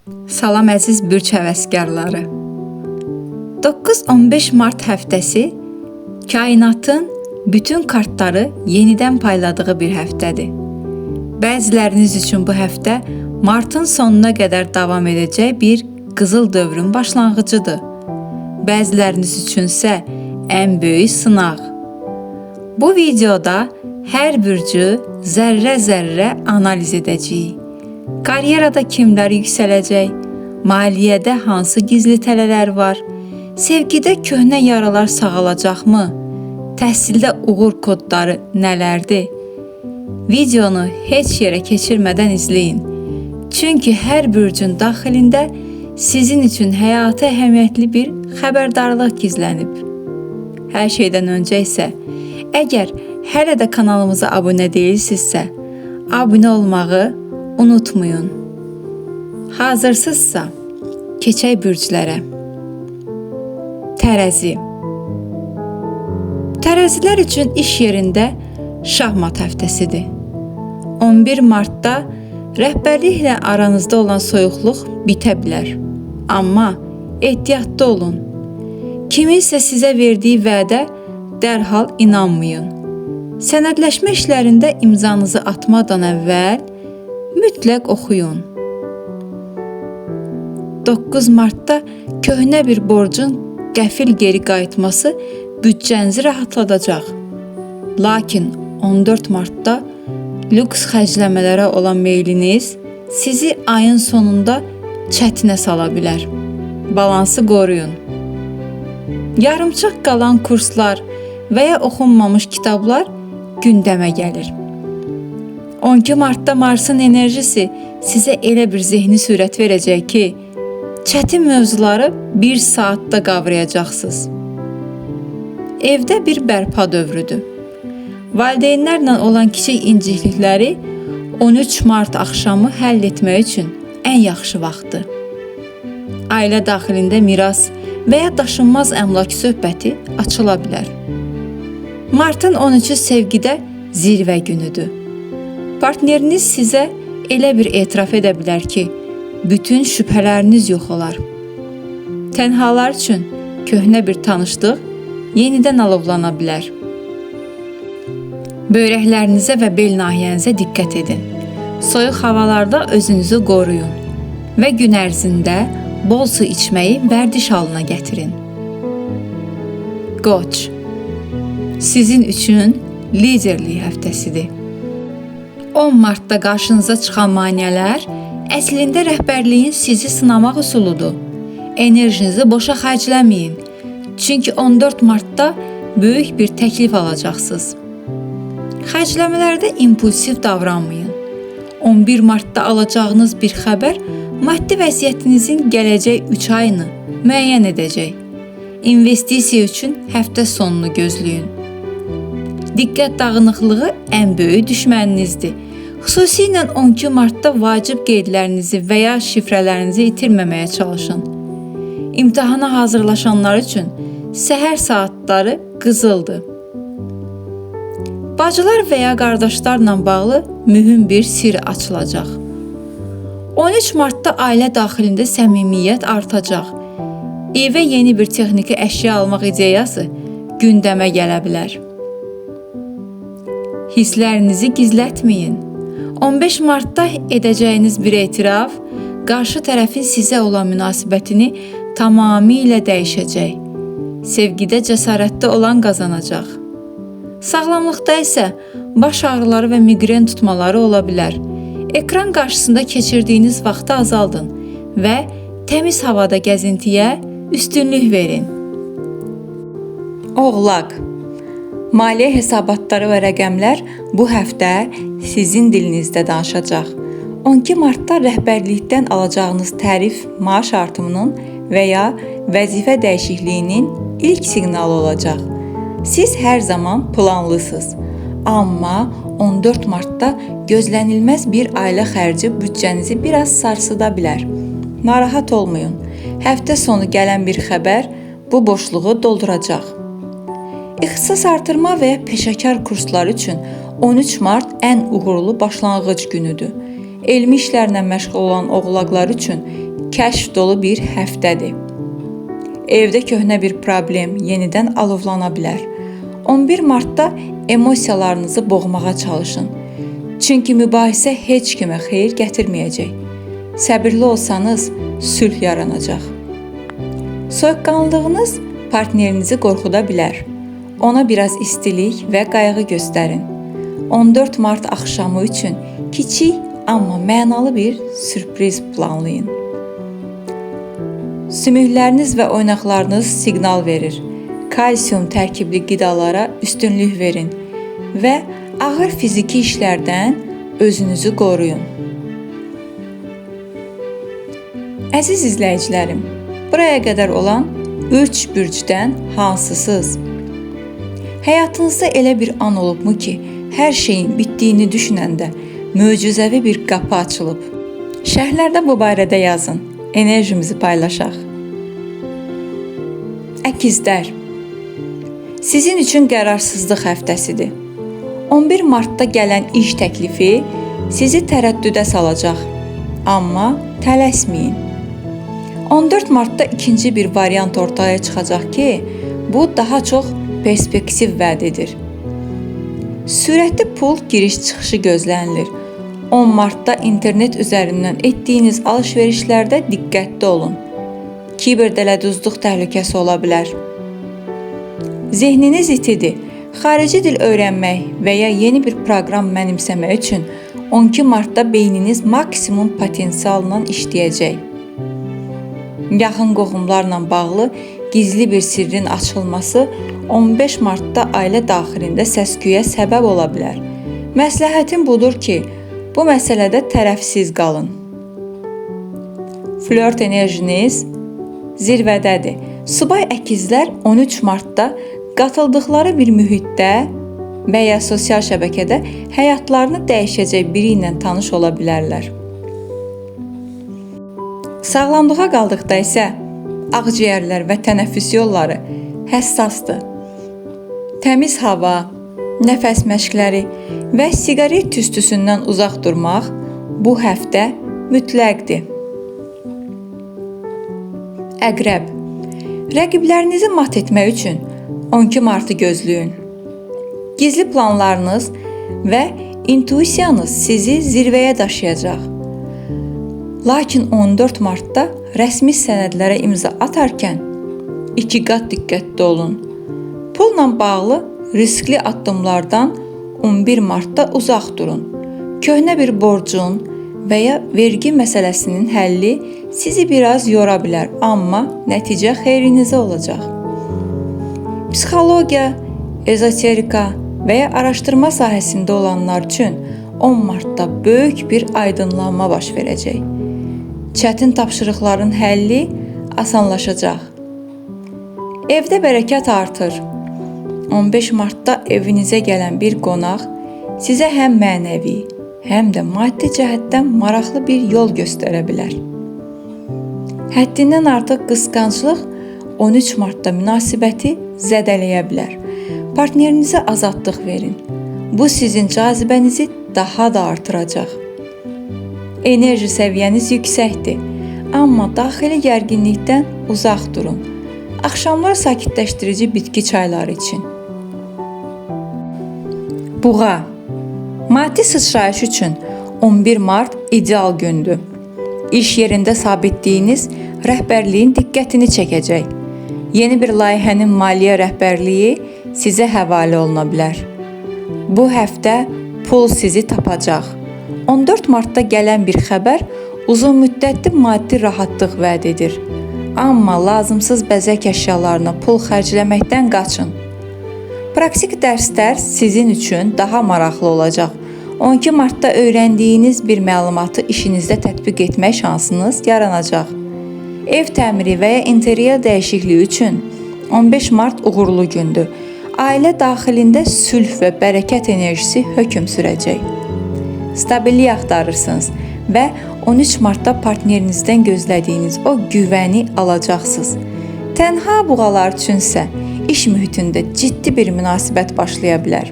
Salam əziz bürç həvəskarları. 9-15 mart həftəsi kainatın bütün kartları yenidən payladığı bir həftədir. Bəziləriniz üçün bu həftə martın sonuna qədər davam edəcək bir qızıl dövrün başlanğıcıdır. Bəziləriniz üçünsə ən böyük sınaq. Bu videoda hər bürcü zərrə-zərrə analiz edəcəyik. Karyerada kimlər yüksələcək, maliyyədə hansı gizli tələlər var, sevgidə köhnə yaralar sağalacaqmı, təhsildə uğur kodları nələrdir? Videonu heç yerə keçirmədən izləyin. Çünki hər bürcün daxilində sizin üçün həyatı əhəmiyyətli bir xəbərdarlıq gizlənib. Hər şeydən öncə isə, əgər hələ də kanalımıza abunə deyilsinizsə, abunə olmağı unutmayın. Hazırsınızsa, keçək bürclərə. Tərəzi. Tərəzilər üçün iş yerində şahmat həftəsidir. 11 martda rəhbərliklə aranızda olan soyuqluq bitə bilər. Amma ehtiyatlı olun. Kiminsə sizə verdiyi vədə dərhal inanmayın. Sənədləşmə işlərində imzanızı atmadan əvvəl mütləq oxuyun. 9 martda köhnə bir borcun qəfil geri qayıtması büdcənizi rahatladacaq. Lakin 14 martda lüks xərcləmələrə olan meyliniz sizi ayın sonunda çətinə sala bilər. Balansı qoruyun. Yarımçıq qalan kurslar və ya oxunmamış kitablar gündəmə gəlir. 12 martda Marsın enerjisi sizə elə bir zehni sürət verəcək ki, çətin mövzuları bir saatda qavrayacaqsınız. Evdə bir bərpa dövrüdür. Valideynlərlə olan kiçik inciklikləri 13 mart axşamı həll etmək üçün ən yaxşı vaxtdır. Ailə daxilində miras və ya daşınmaz əmlak söhbəti açıla bilər. Martın 13-ü sevgidə zirvə günüdür. Partneriniz sizə elə bir etiraf edə bilər ki, bütün şübhələriniz yox olar. Tənhalar üçün köhnə bir tanışlıq yenidən alovlana bilər. Böyrəklərinizə və bel nahiyənizə diqqət edin. Soyuq havalarda özünüzü qoruyun və gün ərzində bol su içməyi vərdiş halına gətirin. Qoç. Sizin üçün liderlik həftəsidir. 10 martda qarşınıza çıxan maneələr əslində rəhbərliyin sizi sınamaq üsuludur. Enerjinizi boşa xərcləməyin. Çünki 14 martda böyük bir təklif alacaqsınız. Xərcləmələrdə impulsiv davranmayın. 11 martda alacağınız bir xəbər maddi vəziyyətinizin gələcək 3 ayını müəyyən edəcək. İnvestisiya üçün həftə sonunu gözləyin. Diqqət dağınıqlığı ən böyük düşməninizdir. Xüsusilə 12 martda vacib qeydlərinizi və ya şifrələrinizi itirməməyə çalışın. İmtahana hazırlaşanlar üçün səhər saatları qızıldır. Bacılar və ya qardaşlarla bağlı mühüm bir sir açılacaq. 13 martda ailə daxilində səmimiyyət artacaq. Evə yeni bir texniki əşya almaq ideyası gündəmə gələ bilər. Hisslərinizi gizlətməyin. 15 martda edəcəyiniz bir etiraf, qarşı tərəfin sizə olan münasibətini tamamilə dəyişəcək. Sevgidə cəsarətli olan qazanacaq. Sağlamlıqda isə baş ağrıları və miqren tutmaları ola bilər. Ekran qarşısında keçirdiyiniz vaxtı azaldın və təmiz havada gəzintiyə üstünlük verin. Oğlaq. Maliyyə hesabatları və rəqəmlər bu həftə sizin dilinizdə danışacaq. 12 martda rəhbərlikdən alacağınız tərif maaş artımının və ya vəzifə dəyişikliyinin ilk siqnalı olacaq. Siz hər zaman planlısınız. Amma 14 martda gözlənilməz bir ailə xərci büdcənizi biraz sarsıda bilər. Narahat olmayın. Həftə sonu gələn bir xəbər bu boşluğu dolduracaq. İxtisas artırma və ya peşəkar kurslar üçün 13 mart ən uğurlu başlanğıc günüdür. Elmi işlərlə məşğul olan oğlaqlar üçün kəşf dolu bir həftədir. Evdə köhnə bir problem yenidən alovlana bilər. 11 martda emosiyalarınızı boğmağa çalışın. Çünki mübahisə heç kimə xeyir gətirməyəcək. Səbirli olsanız sülh yaranacaq. Soyuqqanlılığınız partnerinizi qorxuda bilər. Ona biraz istilik və qayğı göstərin. 14 mart axşamı üçün kiçik amma mənalı bir sürpriz planlayın. Sümükləriniz və oynaqlarınız siqnal verir. Kalsium tərkibli qidalara üstünlük verin və ağır fiziki işlərdən özünüzü qoruyun. Əziz izləyicilərim, buraya qədər olan 3 bürcdən hansısız? Həyatınızda elə bir an olubmu ki, hər şeyin bitdiyini düşünəndə möcüzəvi bir qapı açılıb? Şərhlərdə bu barədə yazın, enerjimizi paylaşaq. Əkizlər, sizin üçün qərarsızlıq həftəsidir. 11 martda gələn iş təklifi sizi tərəddüdə salacaq, amma tələsməyin. 14 martda ikinci bir variant ortaya çıxacaq ki, bu daha çox perspektiv vəd edir. Sürətli pul giriş-çıxışı gözlənilir. 10 martda internet üzərindən etdiyiniz alış-verişlərdə diqqətli olun. Kiberdələduzluq təhlükəsi ola bilər. Zehniniz itidir. Xarici dil öyrənmək və ya yeni bir proqram mənimsəmək üçün 12 martda beyniniz maksimum potensialla işləyəcək. Yaxın qohumlarla bağlı gizli bir sirrin açılması 15 martda ailə daxilində səs-küyə səbəb ola bilər. Məsləhətim budur ki, bu məsələdə tərəfsiz qalın. Flört enerjiniz zirvədədir. Subay əkizlər 13 martda qatıldıqları bir mühitdə və ya sosial şəbəkədə həyatlarını dəyişəcək biri ilə tanış ola bilərlər. Sağlamlığa qaldıqda isə ağciyərlər və tənəffüs yolları həssasdır. Təmiz hava, nəfəs məşqləri və siqaret tüstüsündən uzaq durmaq bu həftə mütləqdir. Əqrəb, rəqiblərinizi mat etmək üçün 12 martı gözləyin. Gizli planlarınız və intuisiyanız sizi zirvəyə daşıyacaq. Lakin 14 martda rəsmi sənədlərə imza atarkən 2 qat diqqətli olun. Pulla bağlı riskli addımlardan 11 martda uzaq durun. Köhnə bir borcun və ya vergi məsələsinin həlli sizi biraz yora bilər, amma nəticə xeyrinizə olacaq. Psixologiya, ezoterika və ya araşdırma sahəsində olanlar üçün 10 martda böyük bir aydınlanma baş verəcək. Çətin tapşırıqların həlli asanlaşacaq. Evdə bərəkət artır. 15 martda evinizə gələn bir qonaq sizə həm mənəvi, həm də maddi cəhətdən maraqlı bir yol göstərə bilər. Həddindən artıq qısqanclıq 13 martda münasibəti zədələyə bilər. Partnerinizə azadlıq verin. Bu sizin cazibənizi daha da artıracaq. Enerji səviyyəniz yüksəkdir, amma daxili gərginlikdən uzaq durun. Axşamlar sakitləşdirici bitki çayları için. Buğa, maddi sıçrayış üçün 11 mart ideal gündür. İş yerində sabitliyiniz rəhbərliyin diqqətini çəkəcək. Yeni bir layihənin maliyyə rəhbərliyi sizə həvalə oluna bilər. Bu həftə pul sizi tapacaq. 14 martda gələn bir xəbər uzun müddətli maddi rahatlıq vəd edir. Amma lazımsız bəzək əşyalarına pul xərcləməkdən qaçın. Praktik dərslər sizin üçün daha maraqlı olacaq. 12 martda öyrəndiyiniz bir məlumatı işinizdə tətbiq etmək şansınız yaranacaq. Ev təmiri və ya interyer dəyişikliyi üçün 15 mart uğurlu gündür. Ailə daxilində sülh və bərəkət enerjisi hökm sürəcək. Stabillik axtarırsınız və 13 martda partnerinizdən gözlədiyiniz o güvəni alacaqsınız. Tənha buğalar üçünsə iş mühitində ciddi bir münasibət başlaya bilər.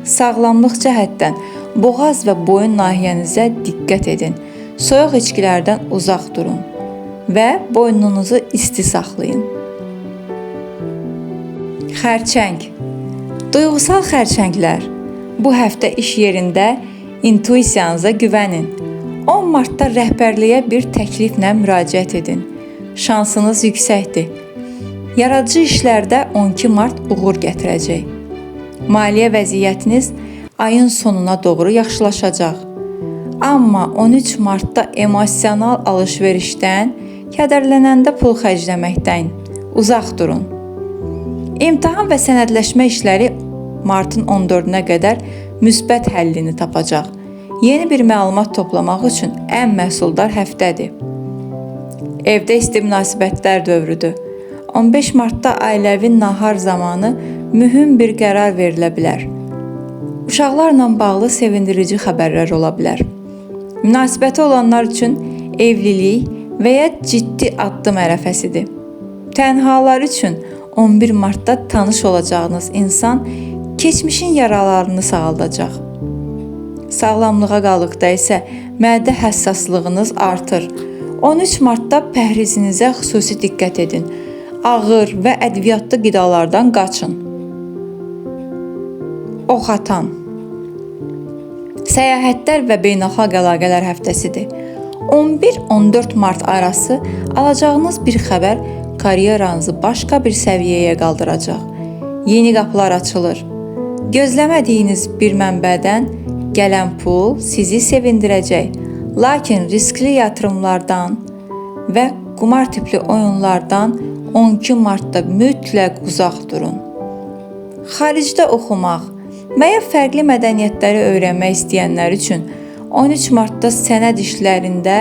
Sağlamlıq cəhətdən boğaz və boyun nahiyənizə diqqət edin. Soyuq içkilərdən uzaq durun. və boynunuzu isti saxlayın. Xərçəng. Duyğusal xərçənglər, bu həftə iş yerində intuisiyanıza güvənin. 10 martda rəhbərliyə bir təkliflə müraciət edin. Şansınız yüksəkdir. Yaradıcı işlərdə 12 mart uğur gətirəcək. Maliyyə vəziyyətiniz ayın sonuna doğru yaxşılaşacaq. Amma 13 martda emosional alış-verişdən, kədərlənəndə pul xərcləməkdən uzaq durun. İmtahan və sənədləşmə işləri martın 14-nə qədər müsbət həllini tapacaq. Yeni bir məlumat toplamaq üçün ən məhsuldar həftədir. Evdə isti münasibətlər dövrüdür. 15 martda ailəvi nahar zamanı mühüm bir qərar verilə bilər. Uşaqlarla bağlı sevindirici xəbərlər ola bilər. Münasibəti olanlar üçün evlilik və ya ciddi addım ərəfəsidir. Tənhalar üçün 11 martda tanış olacağınız insan keçmişin yaralarını sağaldacaq. Sağlamlığa qalıqda isə mədə həssaslığınız artır. 13 martda pəhrizinizə xüsusi diqqət edin. Ağır və ədviyyatlı qidalardan qaçın. Ox atan. Səyahətlər və beynəlxalq əlaqələr həftəsidir. 11-14 mart arası alacağınız bir xəbər karyeranızı başqa bir səviyyəyə qaldıracaq. Yeni qapılar açılır. Gözləmədiyiniz bir mənbədən gələn pul sizi sevindirəcək. Lakin riskli yatırımlardan və qumar tipli oyunlardan 12 martda mütləq uzaq durun. Xaricdə oxumaq və ya fərqli mədəniyyətləri öyrənmək istəyənlər üçün 13 martda sənəd işlərində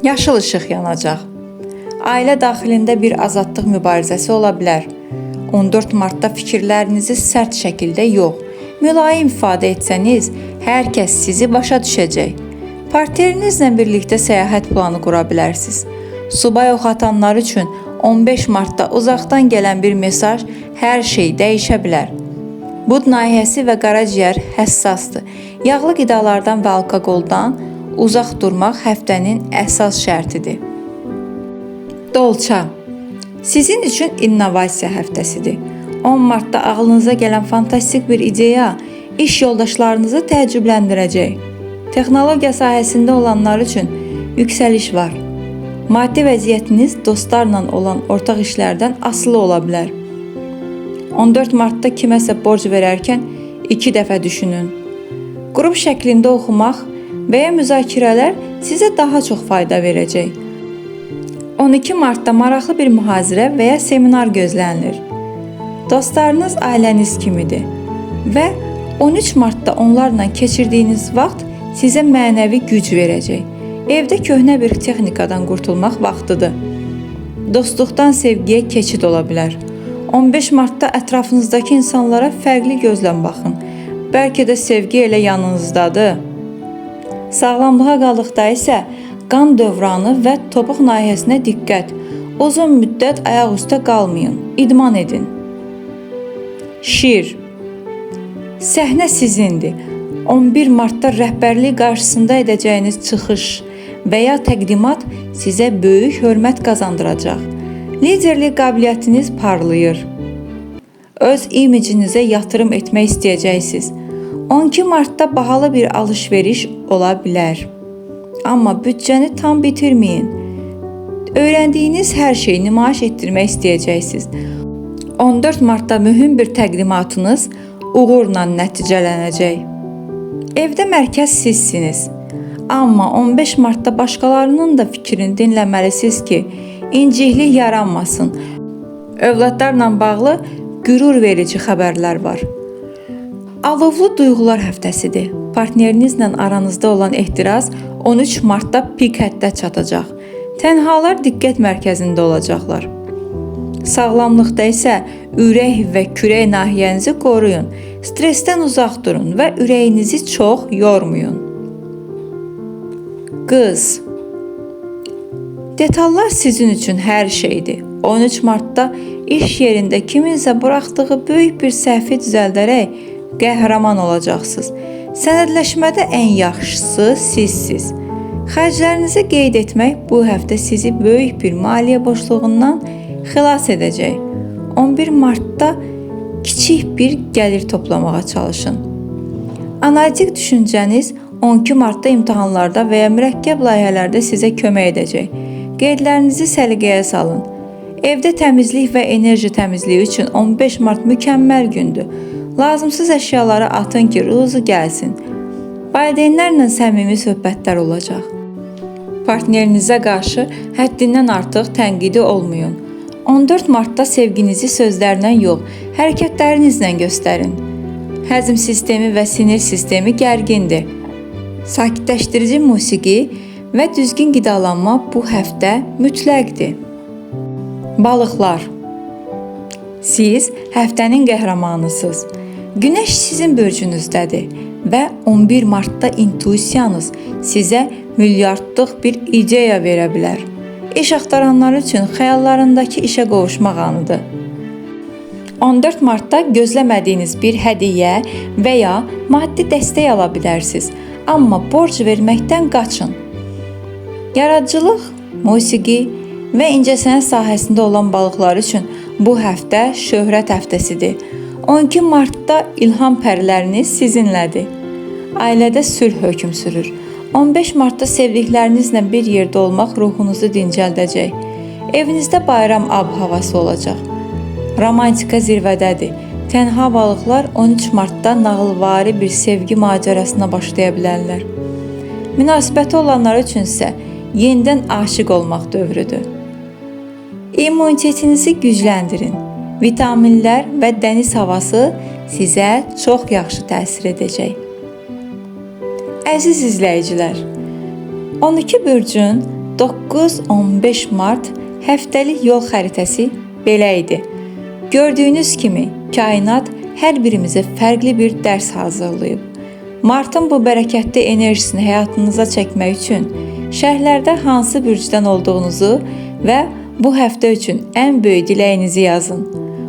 yaşıl işıq yanacaq. Ailə daxilində bir azadlıq mübarizəsi ola bilər. 14 martda fikirlərinizi sərt şəkildə yox, mülayim ifadə etsəniz, hər kəs sizi başa düşəcək. Partnerinizlə birlikdə səyahət planı qura bilərsiniz. Subay ox atanlar üçün 15 martda uzaqdan gələn bir mesaj hər şey dəyişə bilər. Bud nahiyəsi və qaraciyər həssasdır. Yağlı qidalardan və alkoqoldan uzaq durmaq həftənin əsas şərtidir. Dolça. Sizin üçün innovasiya həftəsidir. 10 martda ağlınıza gələn fantastik bir ideya iş yoldaşlarınızı təəccübləndirəcək. Texnologiya sahəsində olanlar üçün yüksəliş var. Maddi vəziyyətiniz dostlarla olan ortaq işlərdən asılı ola bilər. 14 martda kiməsə borc verərkən 2 dəfə düşünün. Qrup şəklində oxumaq və ya müzakirələr sizə daha çox fayda verəcək. 12 martda maraqlı bir mühazirə və ya seminar gözlənilir. Dostlarınız ailəniz kimidir və 13 martda onlarla keçirdiyiniz vaxt sizə mənəvi güc verəcək. Evdə köhnə bir texnikadan qurtulmaq vaxtıdır. Dostluqdan sevgiyə keçid ola bilər. 15 martda ətrafınızdakı insanlara fərqli gözlə baxın. Bəlkə də sevgi elə yanınızdadır. Sağlamlığa qalıqda isə qan dövranı və topuq nahiyəsinə diqqət. Uzun müddət ayaq üstə qalmayın, idman edin. Şir. Səhnə sizindir. 11 martda rəhbərlik qarşısında edəcəyiniz çıxış və ya təqdimat sizə böyük hörmət qazandıracaq. Liderlik qabiliyyətiniz parlayır. Öz imicinizə yatırım etmək istəyəcəksiniz. 12 martda bahalı bir alış-veriş ola bilər. Amma büdcəni tam bitirməyin. Öyrəndiyiniz hər şeyi nümayiş etdirmək istəyəcəksiniz. 14 martda mühüm bir təqdimatınız uğurla nəticələnəcək. Evdə mərkəz sizsiniz. Amma 15 martda başqalarının da fikrini dinləməlisiniz ki, inciklik yaranmasın. Övladlarla bağlı qürur verici xəbərlər var. Alovlu duyğular həftəsidir. Partnerinizlə aranızda olan ehtiras 13 martda pik həddə çatacaq. Tənhalar diqqət mərkəzində olacaqlar. Sağlamlıqda isə ürək və kürək nahiyənizi qoruyun. Stressdən uzaq durun və ürəyinizi çox yormayın. Qız. Detallar sizin üçün hər şeydir. 13 martda iş yerində kiminsə buraxdığı böyük bir səhvi düzəldərək qəhrəman olacaqsınız. Sənədləşmədə ən yaxşısı sizsiz. Xərclərinizi qeyd etmək bu həftə sizi böyük bir maliyyə boşluğundan xilas edəcək. 11 martda kiçik bir gəlir toplamağa çalışın. Analitik düşüncəniz 12 martda imtahanlarda və ya mürəkkəb layihələrdə sizə kömək edəcək. Qeydlərinizi səliqəyə salın. Evdə təmizlik və enerji təmizliyi üçün 15 mart mükəmməl gündür. Lazımsız əşyaları atın ki, ruzu gəlsin. Valideynlərlə səmimi söhbətlər olacaq. Partnerinizə qarşı həddindən artıq tənqidi olmayın. 14 martda sevginizi sözlərlə yox, hərəkətlərinizlə göstərin. Həzm sistemi və sinir sistemi gərgindir. Sakitləşdirici musiqi və düzgün qidalanma bu həftə mütləqdir. Balıqlar, siz həftənin qəhrəmanısınız. Günəş sizin bölgünüzdədir və 11 martda intuisiyanız sizə milyardlıq bir ideya verə bilər. İş axtaranlar üçün xəyallarındakı işə qovuşmaq anıdır. 14 martda gözləmədiyiniz bir hədiyyə və ya maddi dəstək ala bilərsiniz, amma borc verməkdən qaçın. Yaradıcılıq, musiqi və incəsənət sahəsində olan balıqlar üçün bu həftə şöhrət həftəsidir. 12 martda ilham pəriləriniz sizinlədir. Ailədə sülh hökm sürür. 15 martda sevdiklərinizlə bir yerdə olmaq ruhunuzu dincəldəcək. Evinizdə bayram ab-havası olacaq. Romantika zirvədədir. Tənha balıqlar 13 martda nağılvari bir sevgi macərasına başlaya bilərlər. Münasibəti olanlar üçün isə yenidən aşiq olmaq dövrüdür. İmmunitetinizi gücləndirin. Vitaminlər və dəniz havası sizə çox yaxşı təsir edəcək. Əziz izləyicilər, 12 bürcün 9-15 mart həftəlik yol xəritəsi belə idi. Gördüyünüz kimi, kainat hər birimizə fərqli bir dərs hazırlayıb. Martın bu bərəkətli enerjisini həyatınıza çəkmək üçün şərhlərdə hansı bürcdən olduğunuzu və bu həftə üçün ən böyük diləyinizi yazın.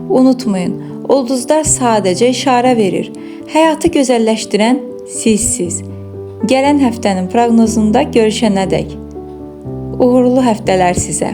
Unutmayın, ulduzlar sadəcə işarə verir. Həyatı gözəlləşdirən sizsiz. Gələn həftənin proqnozunda görüşənədək uğurlu həftələr sizə.